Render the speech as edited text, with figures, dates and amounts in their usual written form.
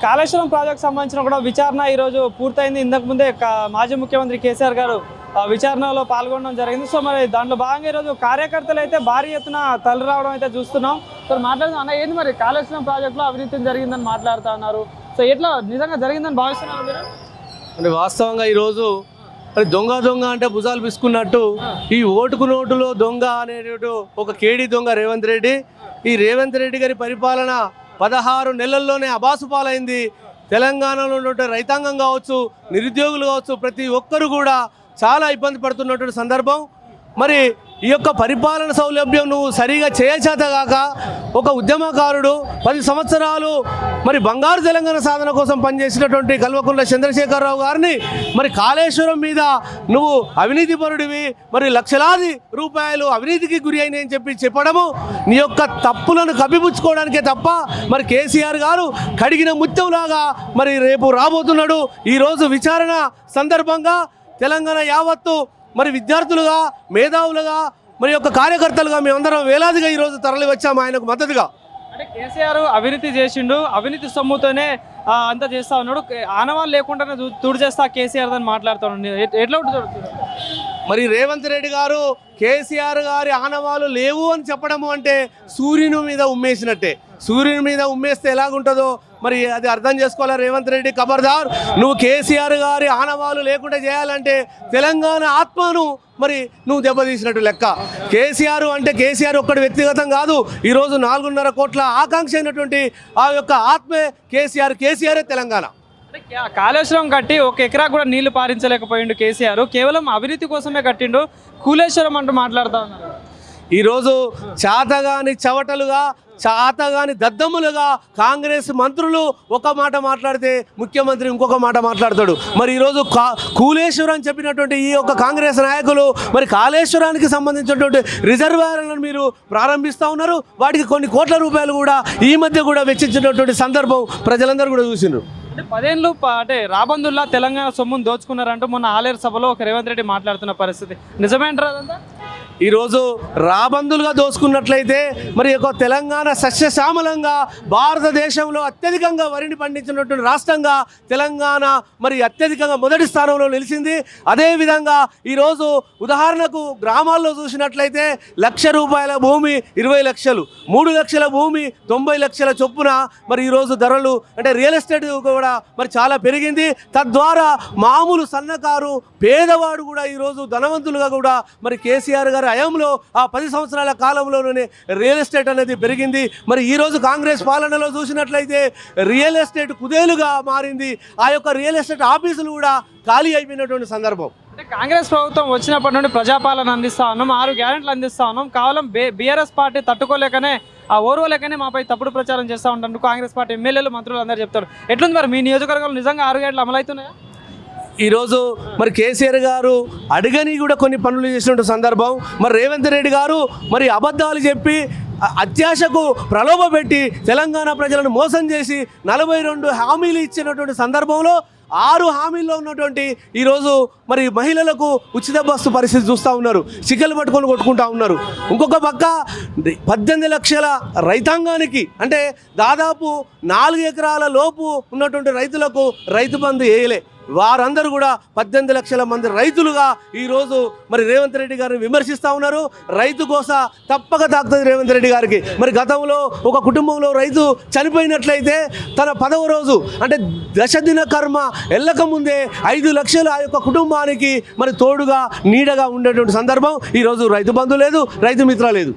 Kaleshwaram project సంబంధించిన కూడా విచారణ ఈరోజు పూర్తయింది. ఇంతకు ముందే మాజీ ముఖ్యమంత్రి కేసీఆర్ గారు విచారణలో పాల్గొనడం జరిగింది. సో మరి దాంట్లో భాగంగా ఈరోజు కార్యకర్తలు అయితే భారీ ఎత్తున తరలి రావడం అయితే చూస్తున్నాం. సో మాట్లాడుతున్నాం అన్న, ఏంది మరి కాళేశ్వరం ప్రాజెక్టులో అవినీతి జరిగిందని మాట్లాడుతూ ఉన్నారు. సో ఎట్లా నిజంగా జరిగిందని భావిస్తున్నారు మీరు? అంటే వాస్తవంగా ఈరోజు దొంగ దొంగ అంటే భుజాలు పిసుకున్నట్టు ఈ ఓటుకు నోటులో దొంగ అనేటు ఒక కేడీ దొంగ రేవంత్ రెడ్డి. ఈ రేవంత్ రెడ్డి గారి పరిపాలన 16 నెలల్లోనే అబాసుపాలైంది. తెలంగాణలో ఉన్నటువంటి రైతాంగం కావచ్చు, నిరుద్యోగులు కావచ్చు, ప్రతి ఒక్కరు కూడా చాలా ఇబ్బంది పడుతున్నటువంటి సందర్భం. మరి ఈ యొక్క పరిపాలన సౌలభ్యం నువ్వు సరిగా చేయచేతగాక ఒక ఉద్యమకారుడు 10 సంవత్సరాలు మరి బంగారు తెలంగాణ సాధన కోసం పనిచేసినటువంటి కల్వకుంట్ల చంద్రశేఖరరావు గారిని మరి కాళేశ్వరం మీద నువ్వు అవినీతిపరుడివి, మరి లక్షలాది రూపాయలు అవినీతికి గురి అయినాయి అని చెప్పడము నీ యొక్క తప్పులను కప్పిపుచ్చుకోవడానికే తప్ప మరి కేసీఆర్ గారు కడిగిన ముత్యంలాగా మరి రేపు రాబోతున్నాడు. ఈరోజు విచారణ సందర్భంగా తెలంగాణ యావత్తు మరి విద్యార్థులుగా, మేధావులుగా, మరి యొక్క కార్యకర్తలుగా మేమందరం వేలాదిగా ఈరోజు తరలి వచ్చాము ఆయనకు మద్దతుగా. అంటే కేసీఆర్ అవినీతి చేసిండు, అవినీతి సొమ్ముతోనే అంతా చేస్తా ఉన్నాడు, ఆనవాళ్ళు లేకుండానే తుడి చేస్తా కేసీఆర్ అని మాట్లాడుతున్నాడు. ఎట్లా ఉంటుంది? మరి రేవంత్ రెడ్డి గారు కేసీఆర్ గారి ఆనవాళ్ళు లేవు అని చెప్పడము అంటే సూర్యుని మీద ఉమ్మేసినట్టే. సూర్యుని మీద ఉమ్మేస్తే ఎలాగుంటుందో మరి అది అర్థం చేసుకోవాలా రేవంత్ రెడ్డి. ఖబర్దార్, నువ్వు కేసీఆర్ గారి ఆనవాళ్ళు లేకుండా చేయాలంటే తెలంగాణ ఆత్మను మరి నువ్వు దెబ్బతీసినట్టు లెక్క. కేసీఆర్ అంటే కేసీఆర్ ఒక్కడి వ్యక్తిగతం కాదు. ఈరోజు 4.5 కోట్ల ఆకాంక్ష అయినటువంటి ఆ యొక్క ఆత్మే కేసీఆరే తెలంగాణ. కాళేశ్వరం కట్టి 1 ఎకరా కూడా నీళ్లు పారించలేకపోయిండు కేసీఆర్, కేవలం అవినీతి కోసమే కట్టిండు కూలేశ్వరం అంటూ మాట్లాడుతూ ఉన్నారు. ఈరోజు చాతగాని చవటలుగా, చాతగాని దద్దమ్ములుగా కాంగ్రెస్ మంత్రులు ఒక మాట మాట్లాడితే ముఖ్యమంత్రి ఇంకొక మాట మాట్లాడతాడు. మరి ఈరోజు కూలేశ్వరం చెప్పినటువంటి ఈ యొక్క కాంగ్రెస్ నాయకులు మరి కాళేశ్వరానికి సంబంధించినటువంటి రిజర్వాయర్లను మీరు ప్రారంభిస్తూ ఉన్నారు. వాటికి కొన్ని కోట్ల రూపాయలు కూడా ఈ మధ్య కూడా వెచ్చించినటువంటి సందర్భం ప్రజలందరూ కూడా చూసినారు. అంటే 10 ఏళ్ళు అంటే రాబందుల్లా తెలంగాణ సొమ్మును దోచుకున్నారంటూ మొన్న ఆలేరు సభలో ఒక రేవంత్ రెడ్డి మాట్లాడుతున్న పరిస్థితి నిజమేంటారా అదంతా? ఈరోజు రాబందులుగా దోసుకున్నట్లయితే మరి ఒక తెలంగాణ సస్యశ్యామలంగా భారతదేశంలో అత్యధికంగా వరిని పండించినటువంటి రాష్ట్రంగా తెలంగాణ మరి అత్యధికంగా మొదటి స్థానంలో నిలిచింది. అదేవిధంగా ఈరోజు ఉదాహరణకు గ్రామాల్లో చూసినట్లయితే ₹1,00,000 భూమి 20 లక్షలు, 3 లక్షల భూమి 90 లక్షల చొప్పున మరి ఈరోజు ధరలు అంటే రియల్ ఎస్టేట్ కూడా మరి చాలా పెరిగింది. తద్వారా మామూలు సన్నకారు పేదవాడు కూడా ఈరోజు ధనవంతులుగా కూడా మరి కేసీఆర్ గారు హయాంలో ఆ 10 సంవత్సరాల కాలంలోనే రియల్ ఎస్టేట్ అనేది పెరిగింది. మరి ఈరోజు కాంగ్రెస్ పాలనలో చూసినట్లయితే రియల్ ఎస్టేట్ కుదేలుగా మారింది. ఆ యొక్క రియల్ ఎస్టేట్ ఆఫీసులు కూడా ఖాళీ అయిపోయినటువంటి సందర్భం. అంటే కాంగ్రెస్ ప్రభుత్వం వచ్చినప్పటి నుండి ప్రజాపాలన అందిస్తా ఉన్నాం, 6 గ్యారెంట్లు అందిస్తా ఉన్నాం. కేవలం బీఆర్ఎస్ పార్టీ తట్టుకోలేకనే ఓర్వలేకనే మాపై తప్పుడు ప్రచారం చేస్తూ ఉంటారు కాంగ్రెస్ పార్టీ ఎమ్మెల్యేలు, మంత్రులు అందరూ చెప్తారు. ఎట్లుంది మరి మీ నియోజకవర్గంలో నిజంగా 6 గ్యారెంట్లు అమలవుతున్నాయా? ఈరోజు మరి కేసీఆర్ గారు అడగని కూడా కొన్ని పనులు చేసినటువంటి సందర్భం. మరి రేవంత్ రెడ్డి గారు మరి అబద్ధాలు చెప్పి అత్యాశకు ప్రలోభపెట్టి తెలంగాణ ప్రజలను మోసం చేసి 42 హామీలు ఇచ్చినటువంటి సందర్భంలో 6 హామీల్లో ఉన్నటువంటి ఈరోజు మరి మహిళలకు ఉచిత బస్సు పరిస్థితి చూస్తూ ఉన్నారు, చికెలు పట్టుకొని కొట్టుకుంటా ఉన్నారు. ఇంకొక పక్క 18 లక్షల రైతాంగానికి అంటే దాదాపు 4 ఎకరాల లోపు ఉన్నటువంటి రైతులకు రైతు బంధు వేయలే. వారందరూ కూడా 18 లక్షల మంది రైతులుగా ఈరోజు మరి రేవంత్ రెడ్డి గారిని విమర్శిస్తూ ఉన్నారు. రైతు కోస తప్పక తాకుతుంది రేవంత్ రెడ్డి గారికి. మరి గతంలో ఒక కుటుంబంలో రైతు చనిపోయినట్లయితే తన 10వ రోజు అంటే 10 దిన కర్మ వెళ్ళక ముందే 5 లక్షలు ఆ యొక్క కుటుంబానికి మరి తోడుగా నీడగా ఉండేటువంటి సందర్భం. ఈరోజు రైతు బంధు లేదు, రైతు మిత్ర లేదు.